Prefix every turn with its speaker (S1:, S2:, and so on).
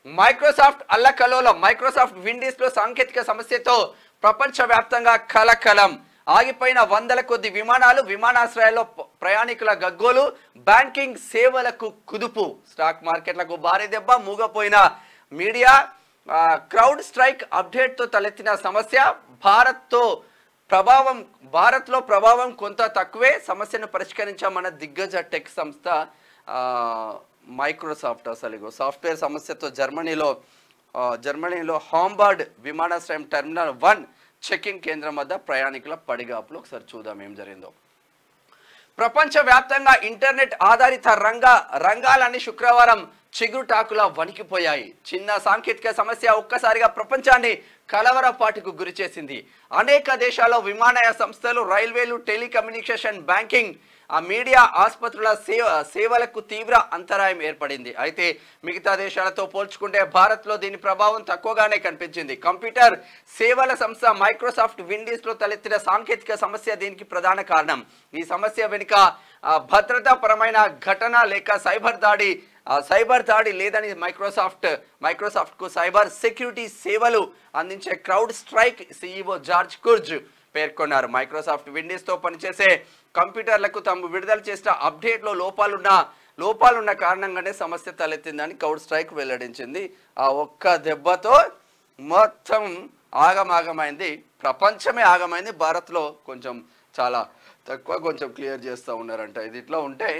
S1: Microsoft అల్లకల్లోలం. Microsoft Windies లో సాంకేతిక సమస్యతో ప్రపంచవ్యాప్తంగా కలకలం. ఆగిపోయిన వందల కొద్ది విమానాలు, విమానాశ్రయాల్లో ప్రయాణికుల గగ్గోలు, బ్యాంకింగ్ సేవలకు కుదుపు, స్టాక్ మార్కెట్లకు భారీ దెబ్బ, మూగపోయిన మీడియా, క్రౌడ్ స్ట్రైక్ అప్డేట్ తో తలెత్తిన సమస్య. భారత్లో ప్రభావం కొంత తక్కువే, సమస్యను పరిష్కరించామన్న దిగ్గజ టెక్ సంస్థ మైక్రోసాఫ్ట్. అసలు సాఫ్ట్వేర్ సమస్యతో జర్మనీలో హాంబర్గ్ విమానాశ్రయం టెర్మినల్ 1 చెకింగ్ కేంద్రం వద్ద ప్రయాణికుల పడిగాపులు. ఒకసారి చూద్దాం ఏం జరిగిందో. ప్రపంచవ్యాప్తంగా ఇంటర్నెట్ ఆధారిత రంగాలన్నీ శుక్రవారం చిగురుటాకులా వణికిపోయాయి. చిన్న సాంకేతిక సమస్య ఒక్కసారిగా ప్రపంచాన్ని కలవరపాటుకు గురిచేసింది. అనేక దేశాల్లో విమానయాన సంస్థలు, రైల్వేలు, టెలికమ్యూనికేషన్, బ్యాంకింగ్, మీడియా, ఆసుపత్రుల సేవలకు తీవ్ర అంతరాయం ఏర్పడింది. అయితే మిగతా దేశాలతో పోల్చుకుంటే భారత్లో దీని ప్రభావం తక్కువగానే కనిపించింది. కంప్యూటర్ సేవల సంస్థ మైక్రోసాఫ్ట్ విండీస్లో తలెత్తిన సాంకేతిక సమస్య దీనికి ప్రధాన కారణం. ఈ సమస్య వెనుక భద్రతాపరమైన ఘటన లేక సైబర్ దాడి లేదని మైక్రోసాఫ్ట్ కు సైబర్ సెక్యూరిటీ సేవలు అందించే crowd strike CEO George Kurz పేర్కొన్నారు. మైక్రోసాఫ్ట్ విండీస్ తో పనిచేసే కంప్యూటర్లకు తాము విడుదల చేసిన అప్డేట్ లో లోపాలున్న కారణంగానే సమస్య తలెత్తిందని క్రౌడ్ స్ట్రైక్ వెల్లడించింది. ఆ ఒక్క దెబ్బతో మొత్తం ఆగమాగమైంది, ప్రపంచమే ఆగమైంది. భారత్లో కొంచెం చాలా తక్కువ కొంచెం క్లియర్ చేస్తూ ఉన్నారంట. ఇది ఇట్లా ఉంటే